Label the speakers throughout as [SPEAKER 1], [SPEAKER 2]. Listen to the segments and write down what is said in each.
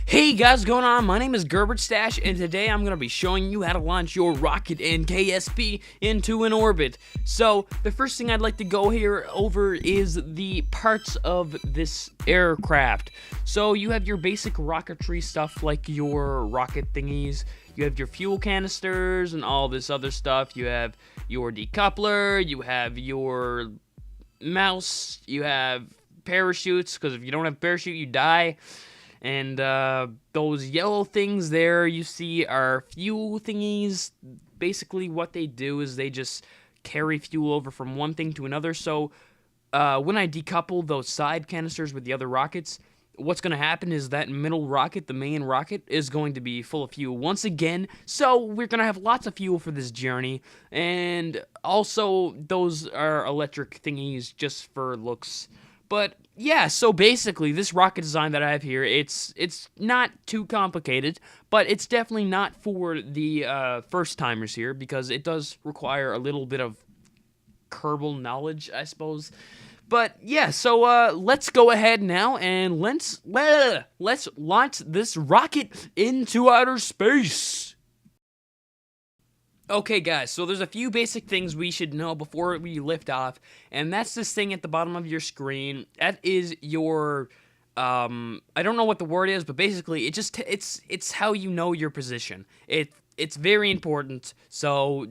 [SPEAKER 1] Hey guys, what's going on? My name is Gerbert Stash, and today I'm going to be showing you how to launch your rocket and KSP into an orbit. So, the first thing I'd like to go here over is the parts of this aircraft. So, you have your basic rocketry stuff like your rocket thingies, you have your fuel canisters and all this other stuff, you have your decoupler, you have your mouse, you have parachutes, because if you don't have a parachute, you die. And those yellow things there you see are fuel thingies. Basically what they do is they just carry fuel over from one thing to another. So when I decouple those side canisters with the other rockets, what's going to happen is that middle rocket, the main rocket, is going to be full of fuel once again. So we're going to have lots of fuel for this journey. And also those are electric thingies just for looks. But yeah, so basically this rocket design that I have here, it's not too complicated, but it's definitely not for the first timers here, because it does require a little bit of Kerbal knowledge, I suppose. But yeah, so let's go ahead now and let's launch this rocket into outer space. Okay guys, so there's a few basic things we should know before we lift off, and that's this thing at the bottom of your screen. That is your, I don't know what the word is, but basically it's how you know your position. It's very important, so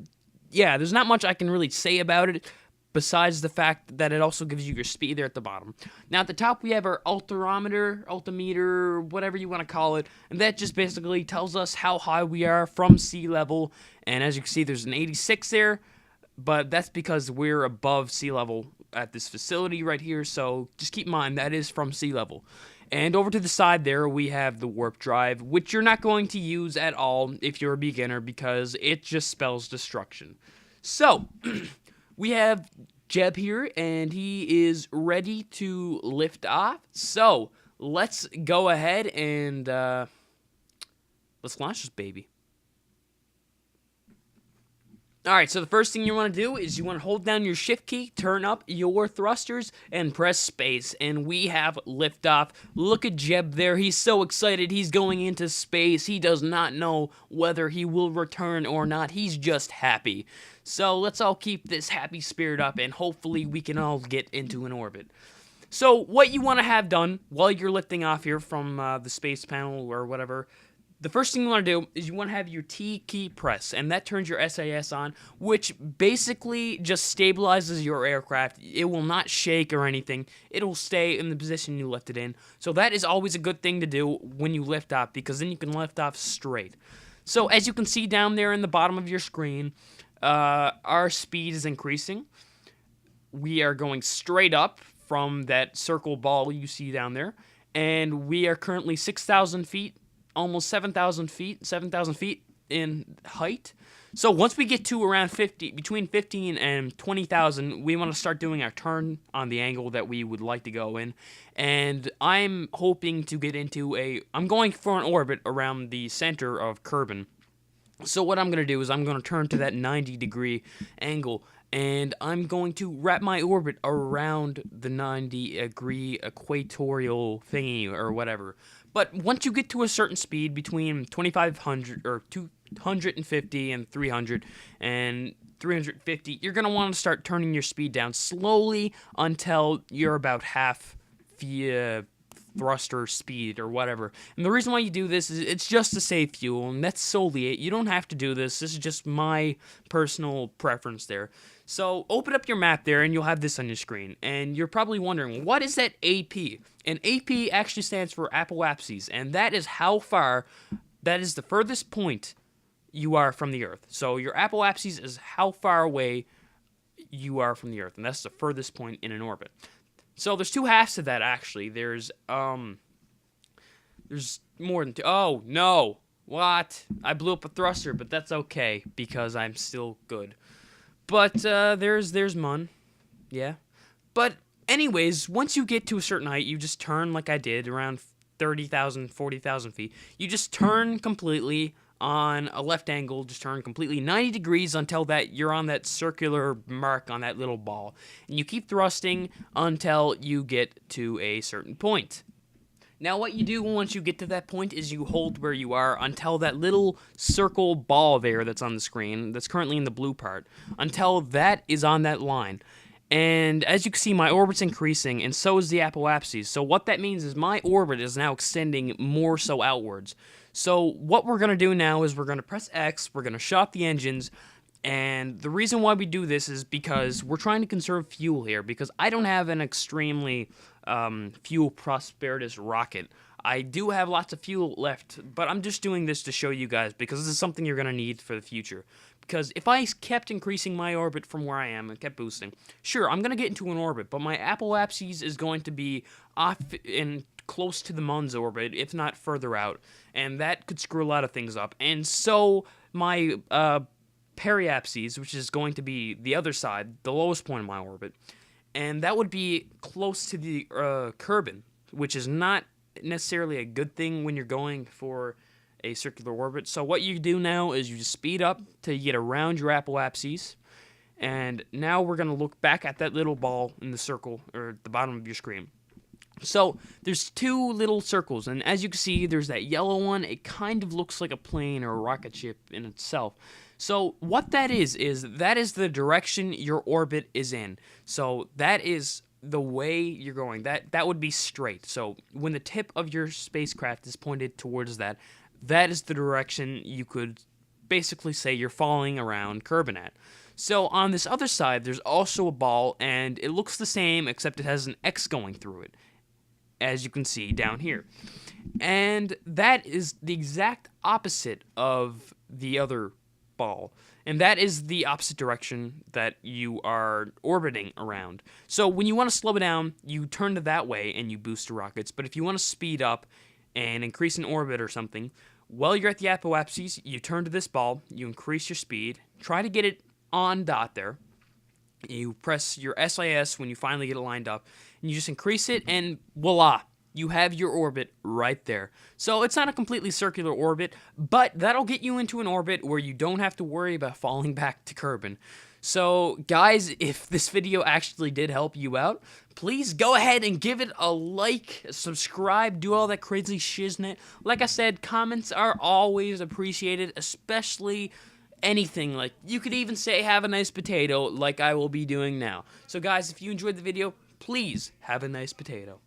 [SPEAKER 1] yeah, there's not much I can really say about it, besides the fact that it also gives you your speed there at the bottom. Now at the top we have our altimeter, whatever you want to call it, and that just basically tells us how high we are from sea level. And as you can see, there's an 86 there, but that's because we're above sea level at this facility right here, so just keep in mind that is from sea level. And over to the side there, we have the warp drive, which you're not going to use at all if you're a beginner, because it just spells destruction. So, we have Jeb here, and he is ready to lift off. So, let's go ahead and let's launch this baby. Alright, so the first thing you want to do is you want to hold down your shift key, turn up your thrusters, and press space. And we have liftoff. Look at Jeb there. He's so excited. He's going into space. He does not know whether he will return or not. He's just happy. So let's all keep this happy spirit up, and hopefully we can all get into an orbit. So what you want to have done while you're lifting off here from the space panel or whatever, the first thing you want to do is you want to have your T key press, and that turns your SAS on, which basically just stabilizes your aircraft. It will not shake or anything. It'll stay in the position you left it in. So that is always a good thing to do when you lift off, because then you can lift off straight. So as you can see down there in the bottom of your screen, our speed is increasing. We are going straight up from that circle ball you see down there, and we are currently 6,000 feet. Almost 7,000 feet in height. So once we get to around between 15 and 20,000, we want to start doing our turn on the angle that we would like to go in. And I'm hoping to get into I'm going for an orbit around the center of Kerbin. So what I'm going to do is I'm going to turn to that 90-degree angle, and I'm going to wrap my orbit around the 90-degree equatorial thingy or whatever. But once you get to a certain speed between 2,500 or 250 and 300 and 350, you're going to want to start turning your speed down slowly until you're about half thruster speed or whatever. And the reason why you do this is it's just to save fuel, and that's solely it. You don't have to do this. This is just my personal preference there. So open up your map there, and you'll have this on your screen. And you're probably wondering, what is that AP? And AP actually stands for apoapses, and that is how far, that is the furthest point you are from the Earth. So your apoapses is how far away you are from the Earth, and that's the furthest point in an orbit. So there's two halves to that, actually. There's more than two. Oh, no. What? I blew up a thruster, but that's okay, because I'm still good. But, there's Mun. Yeah. But, anyways, once you get to a certain height, you just turn like I did, around 30,000, 40,000 feet. You just turn completely on a left angle, just turn completely 90 degrees until that you're on that circular mark on that little ball. And you keep thrusting until you get to a certain point. Now what you do once you get to that point is you hold where you are until that little circle ball there that's on the screen, that's currently in the blue part, until that is on that line. And as you can see, my orbit's increasing, and so is the apoapses. So what that means is my orbit is now extending more so outwards. So what we're going to do now is we're going to press X, we're going to shut off the engines, and the reason why we do this is because we're trying to conserve fuel here, because I don't have an extremely fuel prosperous rocket. I do have lots of fuel left, but I'm just doing this to show you guys because this is something you're going to need for the future. Because if I kept increasing my orbit from where I am and kept boosting, sure, I'm going to get into an orbit, but my apoapses is going to be off and close to the Mons orbit, if not further out, and that could screw a lot of things up. And so my periapses, which is going to be the other side, the lowest point of my orbit, and that would be close to the Kerbin, which is not necessarily a good thing when you're going for a circular orbit. So what you do now is you just speed up to get around your apoapses, and now we're going to look back at that little ball in the circle, or the bottom of your screen. So there's two little circles, and as you can see, there's that yellow one. It kind of looks like a plane or a rocket ship in itself. So what that is that is the direction your orbit is in. So that is the way you're going. That would be straight. So when the tip of your spacecraft is pointed towards that, that is the direction you could basically say you're following around Kerbin at. So on this other side, there's also a ball, and it looks the same, except it has an X going through it, as you can see down here. And that is the exact opposite of the other ball. And that is the opposite direction that you are orbiting around. So when you want to slow it down, you turn to that way and you boost your rockets. But if you want to speed up and increase in orbit or something, while you're at the apoapses, you turn to this ball, you increase your speed, try to get it on dot there. You press your SIS when you finally get it lined up, and you just increase it, and voila, you have your orbit right there. So it's not a completely circular orbit, but that'll get you into an orbit where you don't have to worry about falling back to Kerbin. So guys, if this video actually did help you out, please go ahead and give it a like, subscribe, do all that crazy shiznit. Like I said, comments are always appreciated, especially anything. Like, you could even say have a nice potato like I will be doing now. So guys, if you enjoyed the video, please have a nice potato.